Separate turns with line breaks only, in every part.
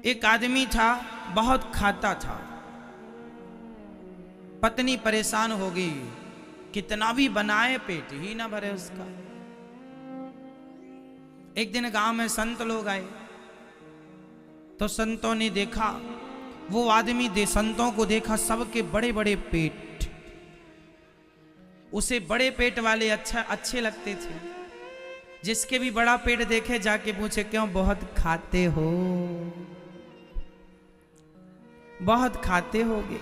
एक आदमी था, बहुत खाता था। पत्नी परेशान हो गई, कितना भी बनाए पेट ही ना भरे उसका। एक दिन गांव में संत लोग आए, तो संतों ने देखा, वो आदमी संतों को देखा, सबके बड़े बड़े पेट। उसे बड़े पेट वाले अच्छे लगते थे। जिसके भी बड़ा पेट देखे जाके पूछे, क्यों बहुत खाते हो, बहुत खाते होगे।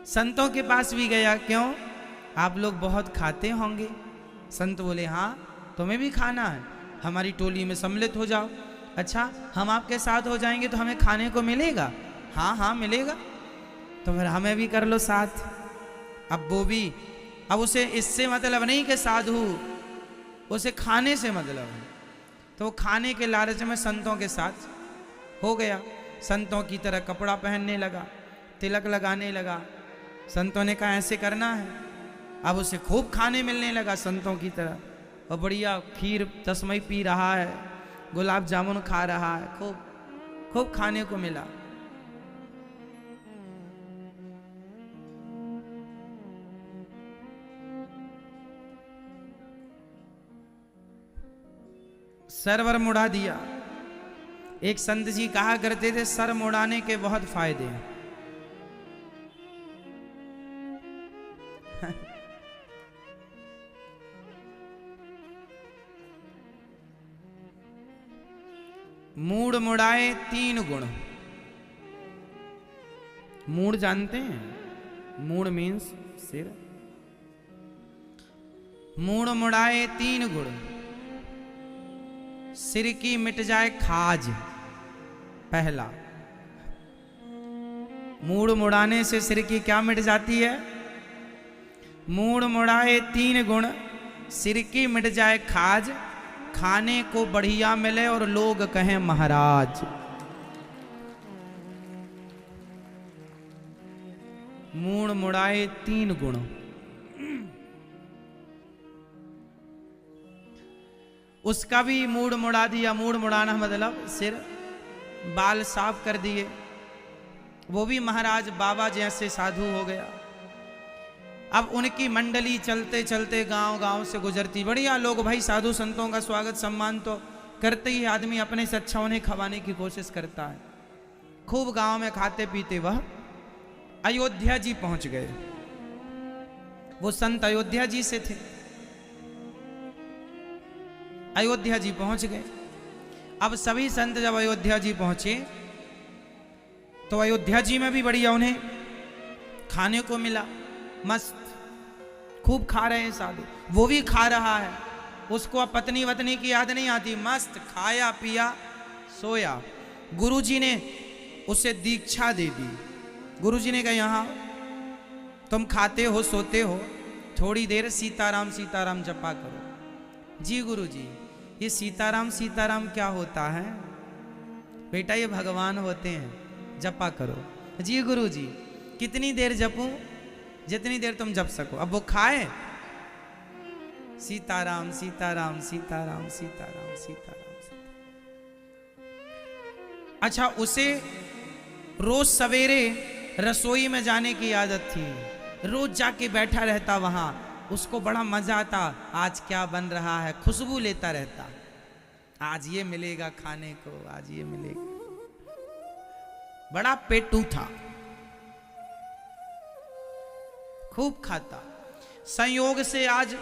संतों के पास भी गया, क्यों आप लोग बहुत खाते होंगे। संत बोले, हाँ तुम्हें भी खाना है, हमारी टोली में सम्मिलित हो जाओ। अच्छा, हम आपके साथ हो जाएंगे तो हमें खाने को मिलेगा। हाँ हाँ मिलेगा, तो फिर हमें भी कर लो साथ। अब वो भी, अब उसे इससे मतलब नहीं कि साधु, उसे खाने से मतलब है। तो खाने के लालच में संतों के साथ हो गया। संतों की तरह कपड़ा पहनने लगा, तिलक लगाने लगा। संतों ने कहा ऐसे करना है। अब उसे खूब खाने मिलने लगा संतों की तरह, और बढ़िया खीर तस्मई पी रहा है, गुलाब जामुन खा रहा है, खूब खूब खाने को मिला। सरवर मुड़ा दिया। एक संत जी कहा करते थे, सर मुड़ाने के बहुत फायदे हैं। मूड़ मुड़ाए 3 गुण। मूड़ जानते हैं? मूड़ मीन्स सिर। मूड़ मुड़ाए 3 गुण, सिर की मिट जाए खाज। पहला, मूड़ मुड़ाने से सिर की क्या मिट जाती है? मूड़ मुड़ाए 3 गुण, सिर की मिट जाए खाज, खाने को बढ़िया मिले और लोग कहें महाराज। मूड़ मुड़ाए 3 गुण। उसका भी मूड मुड़ा दिया। मूड मुड़ाना मतलब सिर बाल साफ कर दिए। वो भी महाराज बाबा जैसे साधु हो गया। अब उनकी मंडली चलते चलते गांव गांव से गुजरती। बढ़िया लोग भाई, साधु संतों का स्वागत सम्मान तो करते ही आदमी अपने से अच्छा उन्हें खवाने की कोशिश करता है। खूब गांव में खाते पीते वह अयोध्या जी पहुंच गए। वो संत अयोध्या जी से थे। अयोध्या जी पहुंच गए। अब सभी संत जब अयोध्या जी पहुंचे, तो अयोध्या जी में भी बढ़िया उन्हें खाने को मिला। मस्त खूब खा रहे हैं साधु, वो भी खा रहा है। उसको अब पत्नी वतनी की याद नहीं आती, मस्त खाया पिया सोया। गुरुजी ने उसे दीक्षा दे दी। गुरुजी ने कहा, यहाँ तुम खाते हो सोते हो, थोड़ी देर सीताराम सीताराम जपा करो। जी गुरुजी, ये सीताराम सीताराम क्या होता है? बेटा ये भगवान होते हैं, जपा करो। जी गुरुजी, कितनी देर जपूं? जितनी देर तुम जप सको। अब वो खाए, सीताराम सीताराम सीताराम सीताराम सीताराम सीताराम। अच्छा, उसे रोज सवेरे रसोई में जाने की आदत थी। रोज जाके बैठा रहता वहां। उसको बड़ा मजा आता, आज क्या बन रहा है, खुशबू लेता रहता। आज ये मिलेगा खाने को, आज ये मिलेगा। बड़ा पेटू था, खूब खाता। संयोग से आज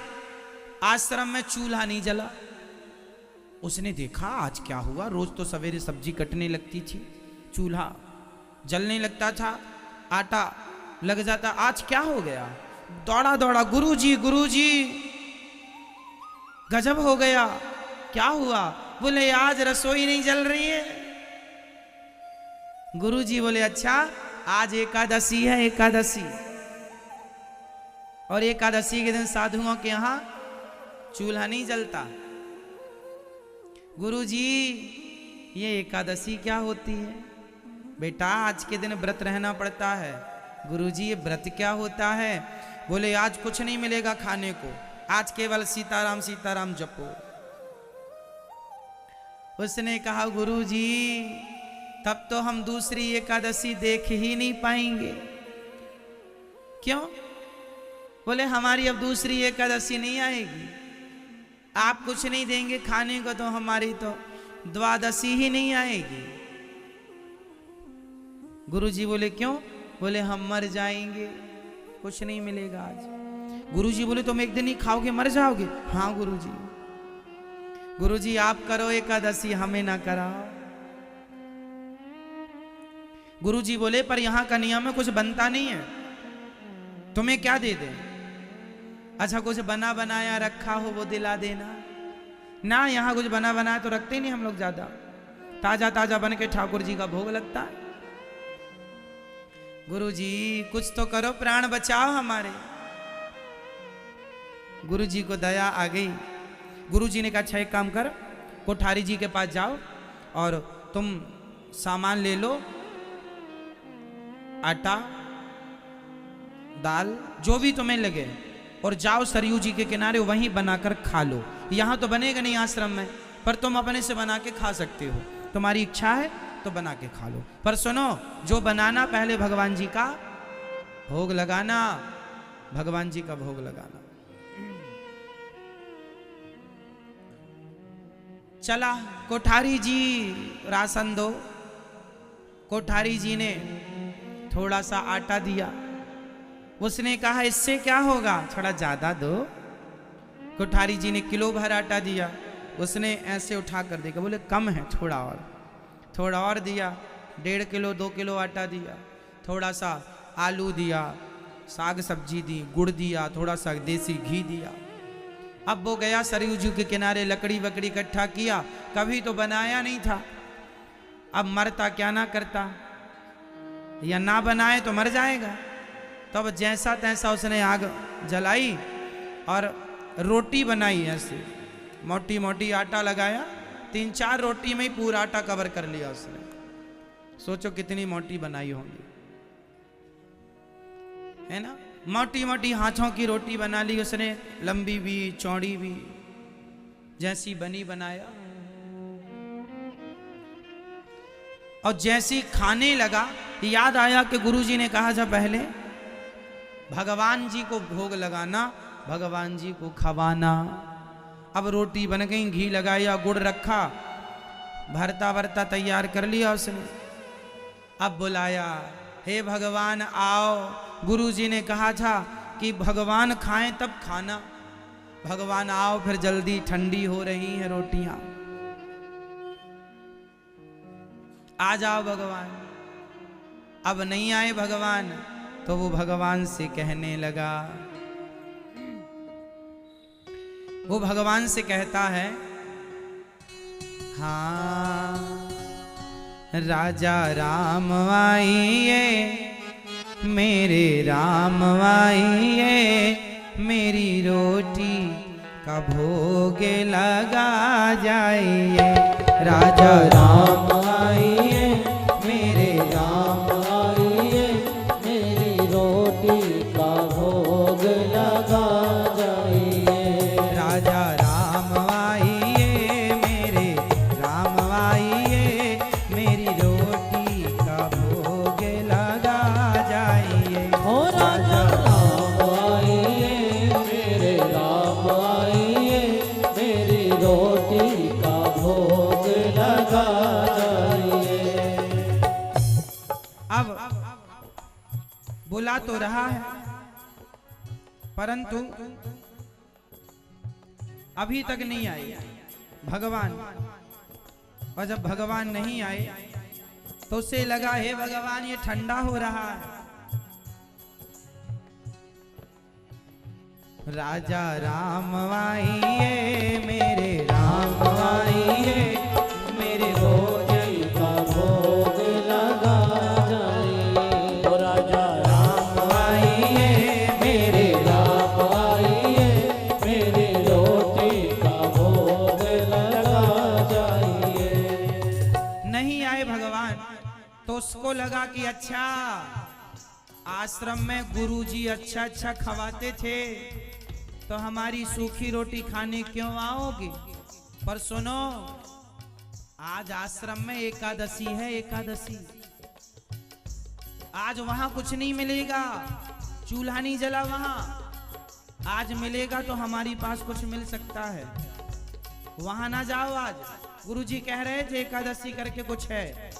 आश्रम में चूल्हा नहीं जला। उसने देखा आज क्या हुआ, रोज तो सवेरे सब्जी कटने लगती थी, चूल्हा जलने लगता था, आटा लग जाता, आज क्या हो गया? दौड़ा दौड़ा, गुरुजी गुरुजी गजब हो गया, क्या हुआ? बोले आज रसोई नहीं जल रही है। गुरुजी बोले, अच्छा आज एकादशी है, एकादशी, और एकादशी के दिन साधुओं के यहां चूल्हा नहीं जलता। गुरुजी ये एकादशी क्या होती है? बेटा आज के दिन व्रत रहना पड़ता है। गुरुजी ये व्रत क्या होता है? बोले आज कुछ नहीं मिलेगा खाने को, आज केवल सीताराम सीताराम जपो। उसने कहा, गुरुजी तब तो हम दूसरी एकादशी देख ही नहीं पाएंगे। क्यों? बोले हमारी अब दूसरी एकादशी नहीं आएगी, आप कुछ नहीं देंगे खाने को तो हमारी तो द्वादशी ही नहीं आएगी। गुरुजी बोले क्यों? बोले हम मर जाएंगे, कुछ नहीं मिलेगा आज। गुरुजी बोले तुम एक दिन ही खाओगे मर जाओगे? हाँ गुरुजी। गुरुजी आप करो एकादशी, हमें ना कराओ। गुरुजी बोले पर यहां का नियम है, कुछ बनता नहीं है, तुम्हें क्या दे दे? अच्छा कुछ बना बनाया रखा हो वो दिला देना ना। यहां कुछ बना बनाया तो रखते ही नहीं हम लोग, ज्यादा ताजा ताजा बन के ठाकुर जी का भोग लगता है। गुरुजी कुछ तो करो, प्राण बचाओ हमारे। गुरुजी को दया आ गई। गुरुजी ने कहा अच्छा एक काम कर, कोठारी जी के पास जाओ और तुम सामान ले लो, आटा दाल जो भी तुम्हें लगे, और जाओ सरयू जी के किनारे वहीं बनाकर खा लो। यहां तो बनेगा नहीं आश्रम में, पर तुम अपने से बना के खा सकते हो, तुम्हारी इच्छा है तो बना के खा लो। पर सुनो, जो बनाना पहले भगवान जी का भोग लगाना, भगवान जी का भोग लगाना। चला कोठारी जी राशन दो। कोठारी जी ने थोड़ा सा आटा दिया। उसने कहा इससे क्या होगा, थोड़ा ज्यादा दो। कोठारी जी ने किलो भर आटा दिया। उसने ऐसे उठा कर देखा, बोले कम है, थोड़ा और। थोड़ा और दिया, 1.5 किलो 2 किलो आटा दिया। थोड़ा सा आलू दिया, साग सब्जी दी, गुड़ दिया, थोड़ा सा देसी घी दिया। अब वो गया सरयू जी के किनारे, लकड़ी वकड़ी इकट्ठा किया, कभी तो बनाया नहीं था। अब मरता क्या ना करता, या ना बनाए तो मर जाएगा। तब जैसा तैसा उसने आग जलाई और रोटी बनाई। ऐसे मोटी मोटी आटा लगाया, 3-4 रोटी में ही पूरा आटा कवर कर लिया उसने। सोचो कितनी मोटी बनाई होगी, है ना। मोटी मोटी हाथों की रोटी बना ली उसने, लंबी भी चौड़ी भी, जैसी बनी बनाया। और जैसी खाने लगा, याद आया कि गुरुजी ने कहा था पहले भगवान जी को भोग लगाना, भगवान जी को खवाना। अब रोटी बन गई, घी लगाया, गुड़ रखा, भरता भरता तैयार कर लिया उसने। अब बुलाया, हे भगवान आओ। गुरुजी ने कहा था कि भगवान खाएं तब खाना। भगवान आओ, फिर जल्दी ठंडी हो रही हैं रोटियां, आ जाओ भगवान। अब नहीं आए भगवान, तो वो भगवान से कहने लगा, वो भगवान से कहता है, हाँ राजा राम आइए, मेरे राम आइए, मेरी रोटी का भोग लगा जाइए। राजा राम आइए, मेरे राम आइए, मेरी रोटी का भोग लगा जाइए। राजा राम आइए, मेरे राम आइए, मेरी रोटी का भोग लगा जाइए। ओ राजा राम आइए, मेरे राम आइए, मेरी रोटी का भोग लगा जाइए। अब बुला तो रहा है, परंतु अभी तक नहीं आए भगवान। और जब भगवान नहीं आए तो उसे लगा, हे भगवान ये ठंडा हो रहा है। राजा राम आइए, मेरे राम आइए, मेरे रोटी का भोग लगा जाइए। ओ राजा राम आइए, मेरे राम आइए, मेरी रोटी का भोग लगा जाइए। नहीं आए भगवान तो उसको लगा कि अच्छा आश्रम में गुरुजी अच्छा अच्छा खवाते थे, तो हमारी सूखी रोटी खाने क्यों आओगे। पर सुनो, आज आश्रम में एकादशी है, एकादशी। आज वहां कुछ नहीं मिलेगा, चूल्हा नहीं जला वहां। आज मिलेगा तो हमारी पास कुछ मिल सकता है, वहां ना जाओ। आज गुरुजी कह रहे थे एकादशी करके कुछ है।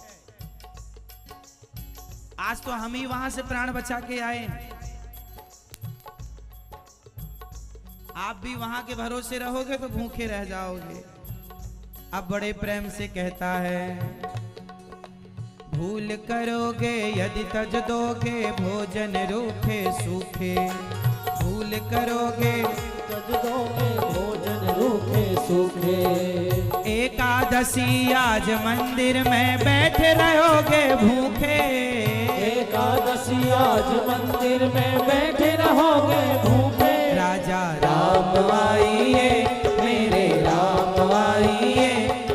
आज तो हम ही वहां से प्राण बचा के आए। आप भी वहां के भरोसे रहोगे तो भूखे रह जाओगे। अब बड़े प्रेम से कहता है, भूल करोगे यदि तज दोगे भोजन रूखे सूखे। भूल करोगे
तज दोगे भोजन रूखे सूखे।
एकादशी आज मंदिर में बैठे रहोगे भूखे।
एकादशी आज मंदिर में बैठे रहोगे भूखे।
राजा राम आइए, मेरे राम आइए,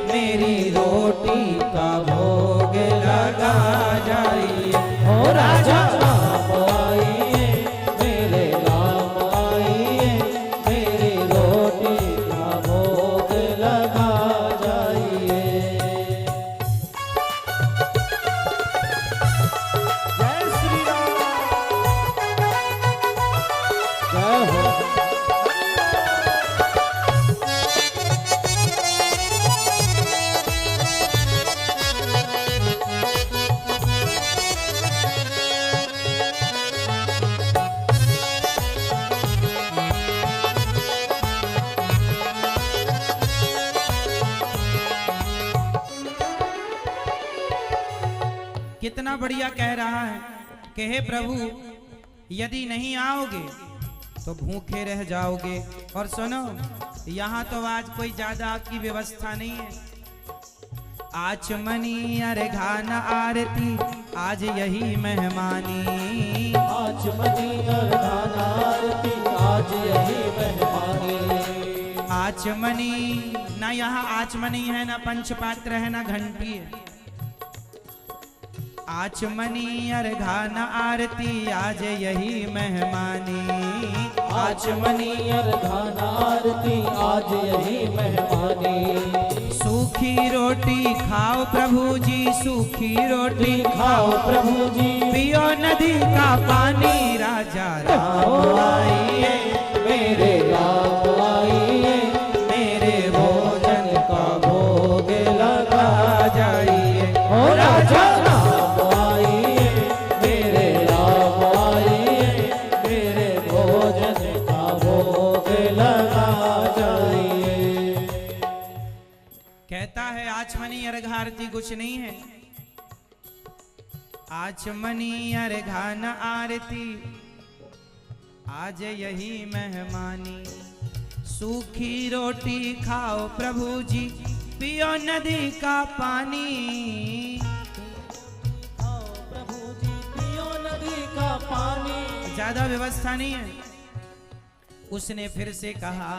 मेरी रोटी का भोग लगा जाइए।
ओ राजा राम आइए, मेरे राम आइए, मेरी रोटी का भोग लगा जाइए। जय श्री राम, जय हो।
कितना बढ़िया कह रहा है कि हे प्रभु, यदि नहीं आओगे तो भूखे रह जाओगे। और सुनो, यहाँ तो आज कोई ज्यादा आपकी व्यवस्था नहीं है। आचमनी अर्घान आरती आज यही मेहमानी।
आचमनी अर्घान आरती आज यही मेहमानी।
आचमनी ना, यहाँ आचमनी है ना पंचपात्र है ना घंटी है। आचमनी अर्घान आरती आज यही मेहमानी।
आचमनी अर्घान आरती आज यही मेहमानी।
सूखी रोटी खाओ प्रभु जी, सूखी रोटी
खाओ प्रभु जी,
पियो नदी का पानी। राजा राम आइए,
मेरे राम आइए,
मेरे भोजन का भोग लगा जाइए।
ओ राजा राम आइए, मेरे राम आइए, मेरे भोजन का भोग लगा जाइए।
कहता है आचमनी अर्घ आरती कुछ नहीं है। आचमनी अर्घान आरती आज यही मेहमानी। सूखी रोटी खाओ प्रभु जी, पियो नदी का पानी।
खाओ प्रभु जी, पियो नदी का पानी।
ज्यादा व्यवस्था नहीं है। उसने फिर से कहा,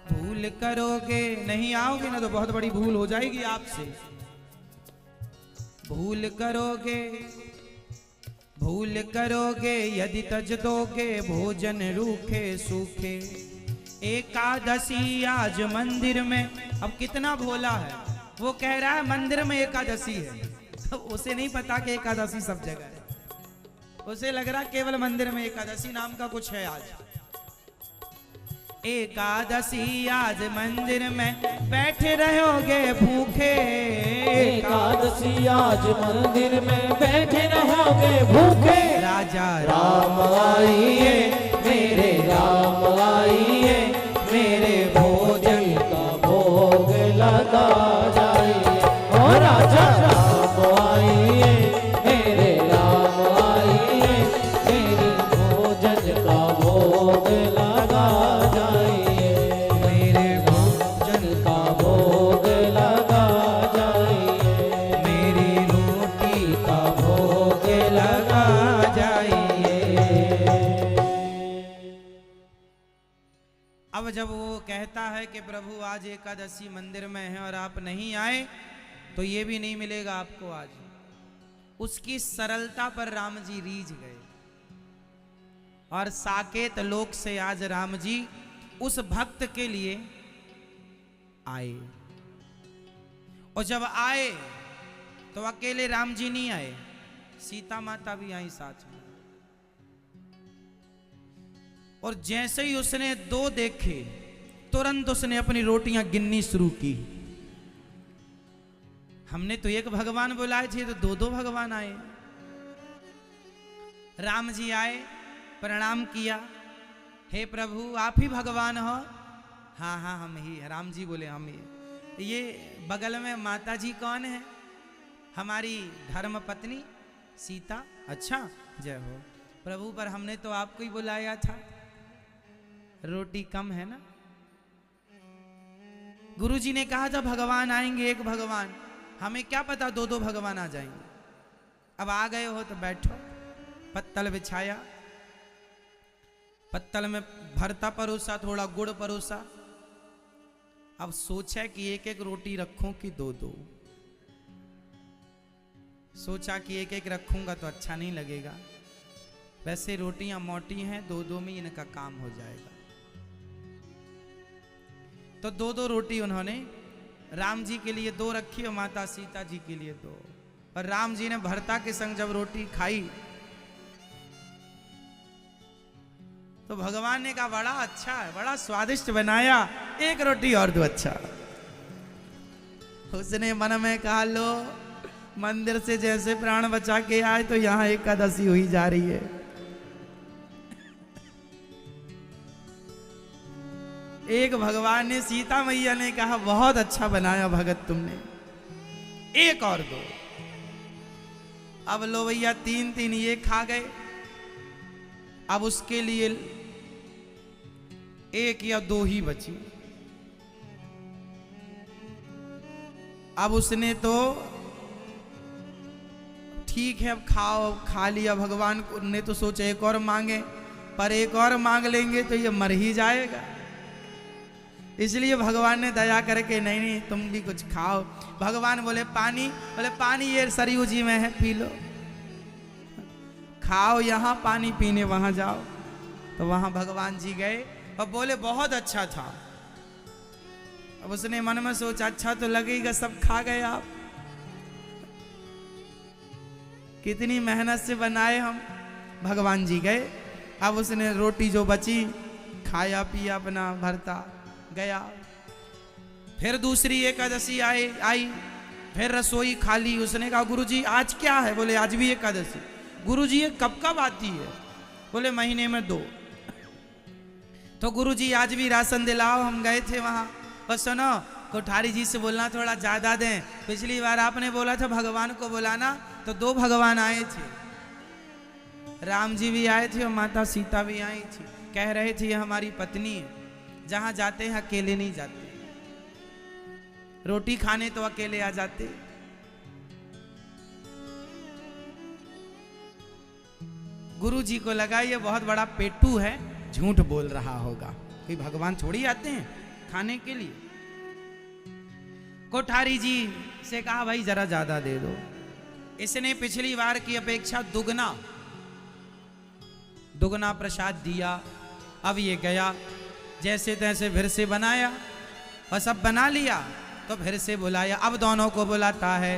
भूल करोगे, नहीं आओगे ना तो बहुत बड़ी भूल हो जाएगी आपसे। भूल करोगे, भूल करोगे यदि तज दोगे भोजन रूखे सूखे। एकादशी आज मंदिर में। अब कितना भोला है, वो कह रहा है मंदिर में एकादशी है। तो उसे नहीं पता कि एकादशी सब जगह है। उसे लग रहा केवल मंदिर में एकादशी नाम का कुछ है। आज एकादशी आज मंदिर में बैठे रहोगे भूखे।
एकादशी आज मंदिर में बैठे रहोगे भूखे।
राजा
राम आइए, मेरे राम आइए, मेरे भोजन का भोग लगा जाइए। ओ राजा राम आइए, मेरे राम आइए, मेरे भोजन का भोग लगा जाइए।
मेरे भोजन
का भोग लगा जाइए।
मेरी रोटी
का भोग लगा
जाइए। अब जब वो कहता है कि प्रभु आज एकादशी मंदिर में है और आप नहीं आए तो ये भी नहीं मिलेगा आपको आज, उसकी सरलता पर राम जी रीझ गए और साकेत लोक से आज राम जी उस भक्त के लिए आए। और जब आए तो अकेले राम जी नहीं आए, सीता माता भी आई साथ में। और जैसे ही उसने दो देखे, तुरंत उसने अपनी रोटियां गिननी शुरू की। हमने तो एक भगवान बुलाए थे, तो दो दो भगवान आए। राम जी आए, प्रणाम किया, हे प्रभु आप ही भगवान हो? हाँ हाँ हम ही। राम जी बोले हम ही। ये बगल में माता जी कौन है? हमारी धर्म पत्नी सीता। अच्छा जय हो प्रभु, पर हमने तो आपको ही बुलाया था, रोटी कम है ना। गुरुजी ने कहा था भगवान आएंगे एक भगवान, हमें क्या पता दो दो भगवान आ जाएंगे। अब आ गए हो तो बैठो। पत्तल बिछाया, पत्तल में भरता परोसा, थोड़ा गुड़ परोसा। अब सोचा कि एक एक रोटी रखूं कि दो दो। सोचा कि एक एक रखूंगा तो अच्छा नहीं लगेगा, वैसे रोटियां मोटी हैं, दो दो में इनका काम हो जाएगा। तो दो दो रोटी उन्होंने राम जी के लिए दो रखी और माता सीता जी के लिए दो। और राम जी ने भरता के संग जब रोटी खाई तो भगवान ने कहा बड़ा अच्छा है, बड़ा स्वादिष्ट बनाया, एक रोटी और दो। अच्छा। उसने मन में कहा लो, मंदिर से जैसे प्राण बचा के आए तो यहां एकादशी हुई जा रही है। एक भगवान ने, सीता मैया ने कहा बहुत अच्छा बनाया भगत तुमने, एक और दो। अब लो भैया तीन तीन ये खा गए। अब उसके लिए एक या दो ही बची। अब उसने तो ठीक है अब खाओ, खा लिया। भगवान को ने तो सोचा एक और मांगे, पर एक और मांग लेंगे तो ये मर ही जाएगा। इसलिए भगवान ने दया करके नहीं नहीं तुम भी कुछ खाओ। भगवान बोले पानी, बोले पानी ये सरयू जी में है, पी लो। खाओ यहाँ, पानी पीने वहां जाओ। तो वहां भगवान जी गए और बोले बहुत अच्छा था। अब उसने मन में सोचा अच्छा तो लगेगा, सब खा गए आप, कितनी मेहनत से बनाए हम। भगवान जी गए, अब उसने रोटी जो बची खाया पिया, अपना भरता गया। फिर दूसरी एकादशी आई, फिर रसोई खाली। उसने कहा गुरुजी आज क्या है? बोले आज भी एकादशी। गुरुजी ये कब कब आती है? बोले महीने में 2। तो गुरुजी आज भी राशन दिलाओ, हम गए थे वहां। और सुनो कोठारी जी से बोलना थोड़ा ज्यादा दें, पिछली बार आपने बोला था भगवान को बुलाना, तो 2 भगवान आए थे, राम जी भी आए थे और माता सीता भी आई थी। कह रहे थे ये हमारी पत्नी है, जहां जाते हैं अकेले नहीं जाते, रोटी खाने तो अकेले आ जाते। गुरु जी को लगा ये बहुत बड़ा पेटू है, झूठ बोल रहा होगा, कोई भगवान थोड़ी आते हैं खाने के लिए। कोठारी जी से कहा भाई जरा ज्यादा दे दो। इसने पिछली बार की अपेक्षा दुगना प्रसाद दिया। अब ये गया जैसे तैसे फिर से बनाया और सब बना लिया, तो फिर से बुलाया। अब दोनों को बुलाता है,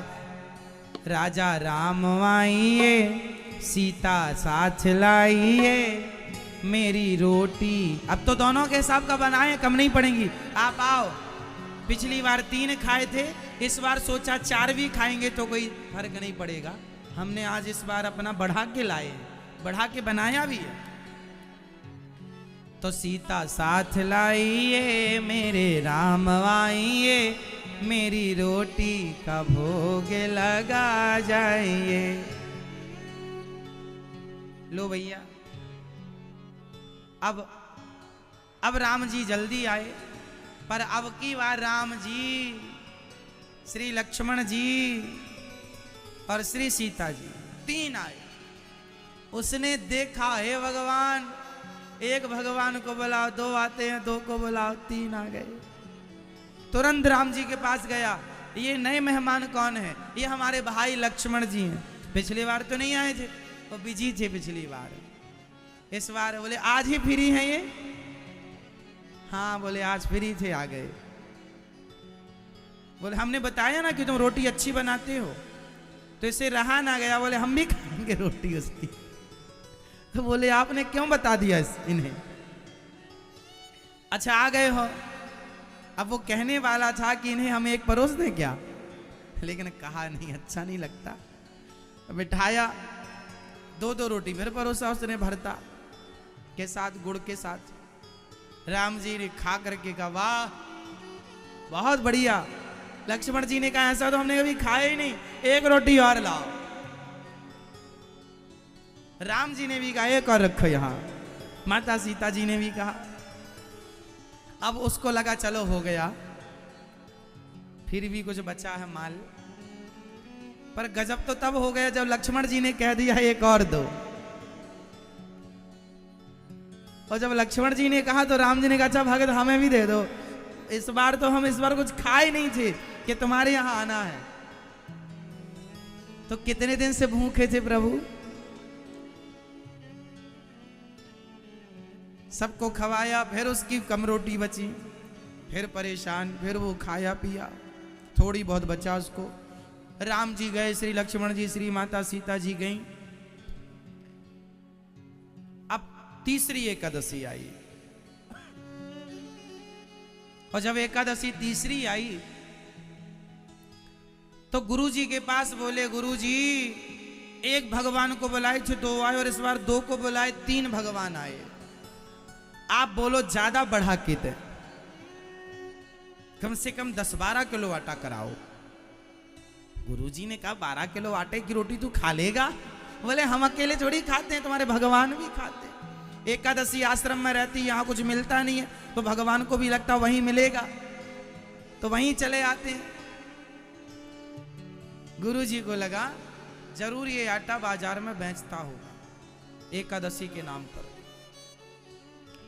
राजा राम आइए, सीता साथ लाइए, मेरी रोटी। अब तो दोनों के हिसाब का बनाए, कम नहीं पड़ेंगी, आप आओ। पिछली बार 3 खाए थे, इस बार सोचा 4 भी खाएंगे तो कोई फर्क नहीं पड़ेगा। हमने आज इस बार अपना बढ़ा के लाए, बढ़ा के बनाया भी है। तो सीता साथ लाइए, मेरे राम आइए, मेरी रोटी का भोग लगा जाइए। लो भैया, अब राम जी जल्दी आए, पर अब की बार राम जी, श्री लक्ष्मण जी और श्री सीता जी 3 आए। उसने देखा हे भगवान, एक भगवान को बुलाओ, 2 आते हैं, 2 को बुलाओ, 3 आ गए। तुरंत राम जी के पास गया, ये नए मेहमान कौन है? ये हमारे भाई लक्ष्मण जी हैं, पिछली बार तो नहीं आए थे, वो बिजी थे पिछली बार। इस बार बोले आज ही फ्री हैं ये? हाँ बोले आज फ्री थे, आ गए। बोले हमने बताया ना कि तुम रोटी अच्छी बनाते हो। तो इसे रहा ना गया, बोले हम भी खाएंगे रोटी उसकी। तो बोले आपने क्यों बता दिया इन्हें? अच्छा आ गए हो। अब वो कहने वाला था कि इन्हें हम एक परोस दें क्या, लेकिन कहा नहीं, अच्छा नहीं लगता। बिठाया, दो दो रोटी फिर परोसा उसने भरता के साथ, गुड़ के साथ। राम जी ने खा करके कहा वाह बहुत बढ़िया। लक्ष्मण जी ने कहा ऐसा तो हमने कभी खाया ही नहीं, एक रोटी और लाओ। राम जी ने भी कहा एक और रखो यहां। माता सीता जी ने भी कहा। अब उसको लगा चलो हो गया, फिर भी कुछ बचा है माल। पर गजब तो तब हो गया जब लक्ष्मण जी ने कह दिया एक और दो। और जब लक्ष्मण जी ने कहा तो राम जी ने कहा अच्छा भगत हमें भी दे दो, इस बार तो हम इस बार कुछ खाए नहीं थे कि तुम्हारे यहां आना है। तो कितने दिन से भूखे थे प्रभु, सबको खवाया, फिर उसकी कम रोटी बची, फिर परेशान, फिर वो खाया पिया, थोड़ी बहुत बचा उसको। राम जी गए, श्री लक्ष्मण जी, श्री माता सीता जी गई। अब तीसरी एकादशी आई, और जब एकादशी तीसरी आई तो गुरु जी के पास बोले गुरु जी एक भगवान को बुलाए थे दो आए, और इस बार दो को बुलाए तीन भगवान आए, आप बोलो ज्यादा बढ़ा के दे, कम से कम 10-12 किलो आटा कराओ। गुरुजी ने कहा 12 किलो आटे की रोटी तू खा लेगा? बोले हम अकेले थोड़ी खाते हैं, तुम्हारे भगवान भी खाते हैं। एकादशी आश्रम में रहती, यहाँ कुछ मिलता नहीं है, तो भगवान को भी लगता वहीं मिलेगा, तो वहीं चले आते हैं। गुरुजी को लगा जरूर ये आटा बाजार में बेचता होगा एकादशी के नाम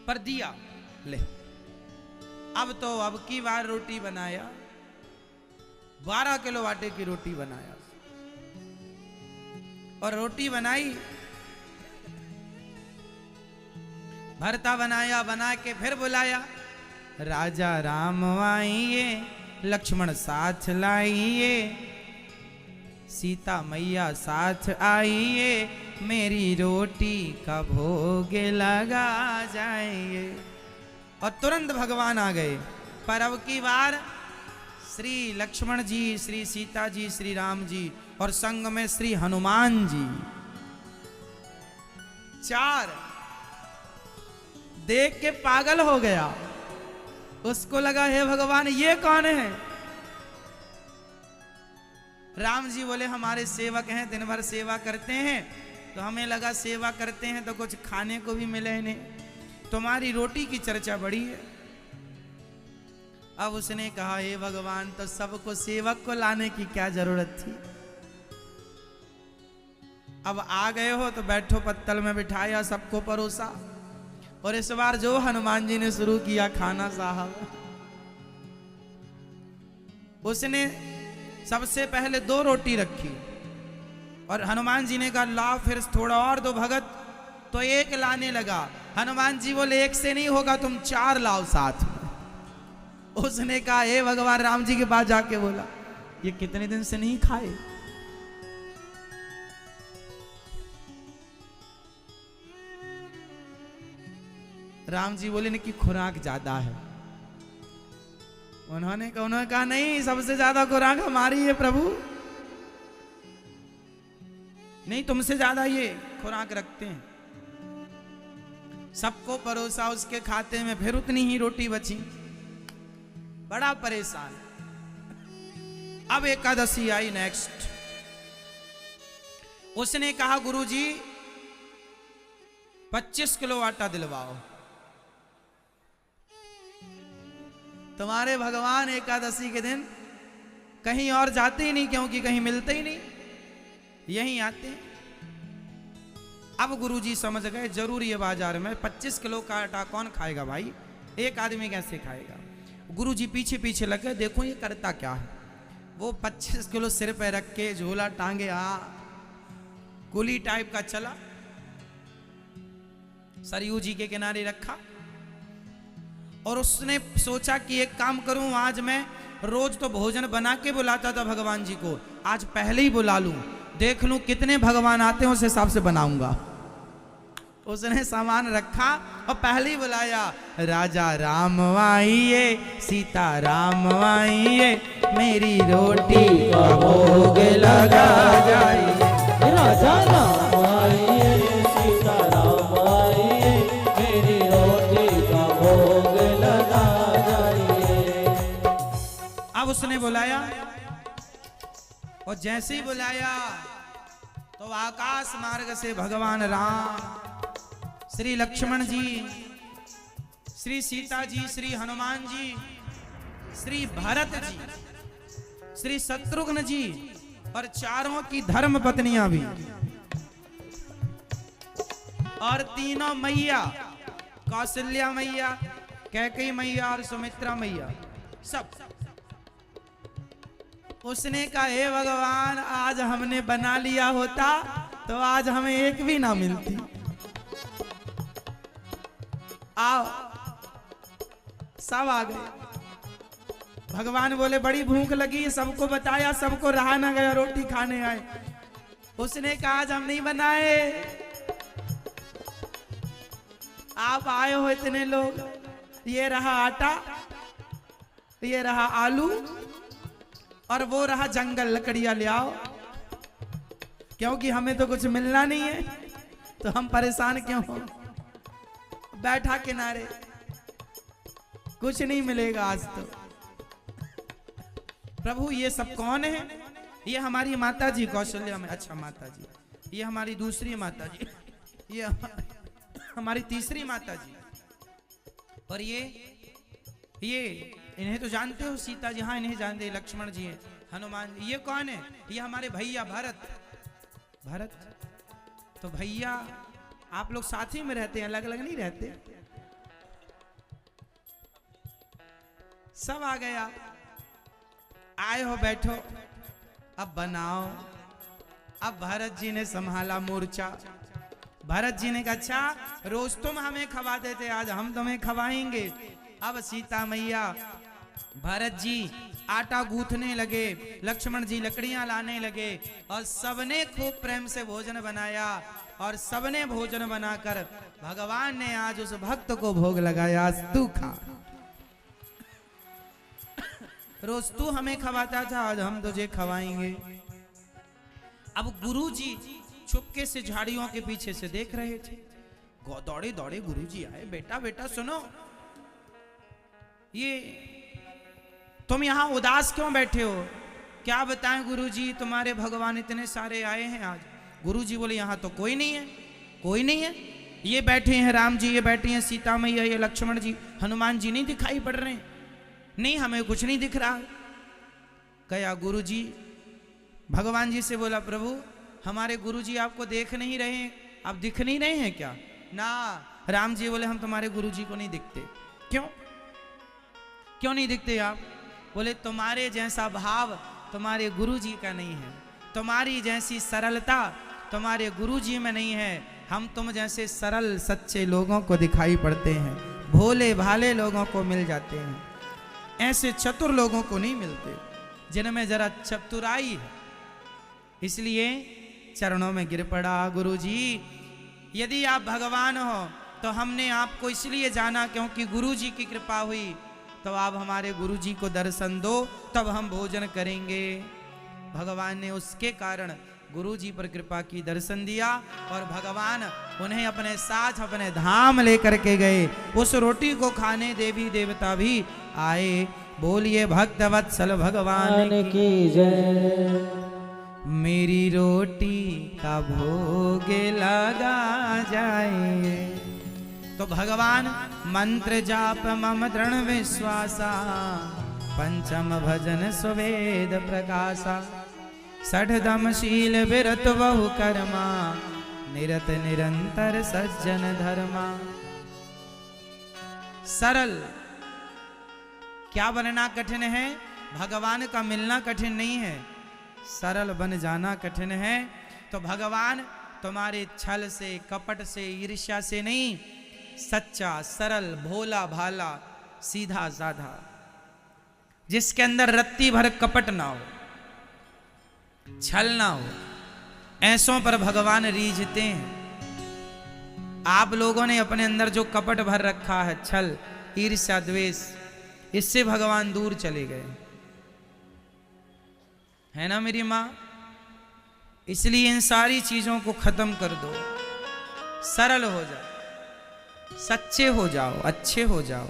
पर दिया ले। अब की बार रोटी बनाया, 12 किलो आटे की रोटी बनाया, और रोटी बनाई, भरता बनाया, बना के फिर बुलाया, राजा राम आइए, लक्ष्मण साथ लाइए, सीता मैया साथ आइए, मेरी रोटी का भोग लगा जाइए। और तुरंत भगवान आ गए। पर अब की बार श्री लक्ष्मण जी, श्री सीता जी, श्री राम जी, और संग में श्री हनुमान जी, 4 देख के पागल हो गया। उसको लगा हे भगवान ये कौन है? राम जी बोले हमारे सेवक हैं, दिन भर सेवा करते हैं, तो हमें लगा सेवा करते हैं तो कुछ खाने को भी मिले इन्हें, तुम्हारी रोटी की चर्चा बड़ी है। अब उसने कहा हे भगवान, तो सबको सेवक को लाने की क्या जरूरत थी? अब आ गए हो तो बैठो, पत्तल में बिठाया, सबको परोसा, और इस बार जो हनुमान जी ने शुरू किया खाना साहब, उसने सबसे पहले 2 रोटी रखी, और हनुमान जी ने कहा लाओ फिर थोड़ा और दो भगत, तो 1 लाने लगा। हनुमान जी बोले 1 से नहीं होगा, तुम 4 लाओ साथ में। उसने कहा हे भगवान, राम जी के पास जाके बोला ये कितने दिन से नहीं खाए। राम जी बोले इनकी खुराक ज्यादा है। उन्होंने कहा नहीं, सबसे ज्यादा खुराक हमारी है प्रभु, नहीं तुमसे ज्यादा ये खुराक रखते हैं। सबको परोसा, उसके खाते में फिर उतनी ही रोटी बची, बड़ा परेशान। अब एकादशी आई नेक्स्ट, उसने कहा गुरुजी 25 किलो आटा दिलवाओ। तुम्हारे भगवान एकादशी के दिन कहीं और जाते ही नहीं, क्योंकि कहीं मिलते ही नहीं, यहीं आते। अब गुरुजी समझ गए जरूर ये बाजार में 25 किलो का आटा कौन खाएगा भाई, एक आदमी कैसे खाएगा। गुरुजी पीछे पीछे लग गए, देखो ये करता क्या है। वो 25 किलो सिर पे रख के झोला टांगे, कुली टाइप का चला, सरयू जी के किनारे रखा, और उसने सोचा कि एक काम करूं, आज मैं रोज तो भोजन बना के बुलाता था भगवान जी को, आज पहले ही बुला लूं, देख लूं कितने भगवान आते हैं, उस हिसाब से बनाऊंगा। उसने सामान रखा और पहले ही बुलाया, राजा राम आइए, सीता राम आइए, मेरी रोटी का भोग लगा जाइए।
राजा राम आइए, सीता राम आइए, मेरी रोटी का भोग लगा जाइए।
अब उसने बुलाया और जैसे ही बुलाया तो आकाश मार्ग से भगवान राम, श्री लक्ष्मण जी, श्री सीता जी, श्री हनुमान जी, श्री भरत जी, श्री शत्रुघ्न जी और चारों की धर्म पत्नियां भी, और तीनों मैया, कौशल्या मैया, कैकेयी मैया और सुमित्रा मैया, सब। उसने कहा, हे भगवान, आज हमने बना लिया होता तो आज हमें एक भी ना मिलती। आओ, सब आ गए। भगवान बोले, बड़ी भूख लगी, सबको बताया, सबको रहा ना गया, रोटी खाने आए। उसने कहा, आज हम नहीं बनाए, आप आए हो इतने लोग, ये रहा आटा, ये रहा आलू, और वो रहा जंगल, लकड़ियां ले आओ, क्योंकि हमें तो कुछ मिलना नहीं है, तो हम परेशान क्यों हो। बैठा किनारे, कुछ नहीं मिलेगा आज तो। प्रभु ये सब कौन है? ये हमारी माता जी कौशल्या में, अच्छा माता जी, ये हमारी दूसरी माता जी, ये हमारी तीसरी माता जी, और ये इन्हें तो जानते हो, सीता जी, हाँ इन्हें जानते हैं, लक्ष्मण जी हैं, हनुमान जी। ये कौन है? ये हमारे भैया भरत। तो भैया आप लोग साथ ही में रहते हैं, अलग अलग नहीं रहते। सब आ गया, आए हो, बैठो, अब बनाओ। अब भरत जी ने संभाला मोर्चा। भरत जी ने कहा, अच्छा रोज तुम हमें खवाते थे, आज हम तुम्हें खवाएंगे। अब सीता मैया, भरत जी आटा गूंथने लगे, लक्ष्मण जी लकड़ियां लाने लगे, और सबने खूब प्रेम से भोजन बनाया, और सबने भोजन बनाकर भगवान ने आज उस भक्त को भोग लगाया, आज तू खा। रोज तू हमें खवाता था, आज हम तुझे खवाएंगे। अब गुरु जी चुपके से झाड़ियों के पीछे से देख रहे थे। दौड़े दौड़े गुरु जी आए, बेटा बेटा सुनो, ये तुम यहां उदास क्यों बैठे हो? क्या बताएं गुरुजी, तुम्हारे भगवान इतने सारे आए हैं आज। गुरुजी बोले, यहां तो कोई नहीं है, कोई नहीं है, ये बैठे हैं राम जी, ये बैठे हैं सीता मैया, ये लक्ष्मण जी, हनुमान जी नहीं दिखाई पड़ रहे, नहीं हमें कुछ नहीं दिख रहा। गया गुरुजी, भगवान जी से बोला, प्रभु हमारे गुरुजी आपको देख नहीं रहे, आप दिख नहीं रहे हैं क्या? ना। राम जी बोले, हम तुम्हारे गुरुजी को नहीं दिखते। क्यों नहीं दिखते आप? बोले, तुम्हारे जैसा भाव तुम्हारे गुरुजी का नहीं है, तुम्हारी जैसी सरलता तुम्हारे गुरुजी में नहीं है। हम तुम जैसे सरल सच्चे लोगों को दिखाई पड़ते हैं, भोले भाले लोगों को मिल जाते हैं, ऐसे चतुर लोगों को नहीं मिलते जिनमें जरा चतुराई है। इसलिए चरणों में गिर पड़ा, गुरुजी यदि आप भगवान हो तो हमने आपको इसलिए जाना क्योंकि गुरुजी की कृपा हुई, तो आप हमारे गुरुजी को दर्शन दो, तब हम भोजन करेंगे। भगवान ने उसके कारण गुरुजी पर कृपा की, दर्शन दिया, और भगवान उन्हें अपने साथ अपने धाम लेकर के गए। उस रोटी को खाने देवी देवता भी आए। बोलिए भक्त वत्सल भगवान की जय। मेरी रोटी का भोग लगा जाए। तो भगवान मंत्र जाप मम दृढ़ विश्वासा, पंचम भजन सुवेद प्रकाशा, षठदम शील विरत बहु कर्मा, निरत निरंतर सज्जन धर्मा। सरल क्या बनना कठिन है? भगवान का मिलना कठिन नहीं है, सरल बन जाना कठिन है। तो भगवान तुम्हारे छल से, कपट से, ईर्ष्या से नहीं, सच्चा सरल भोला भाला सीधा साधा जिसके अंदर रत्ती भर कपट ना हो, छल ना हो, ऐसों पर भगवान रीझते हैं। आप लोगों ने अपने अंदर जो कपट भर रखा है, छल, ईर्ष्या, द्वेष, इससे भगवान दूर चले गए, है ना मेरी माँ। इसलिए इन सारी चीजों को खत्म कर दो, सरल हो जाओ, सच्चे हो जाओ, अच्छे हो जाओ।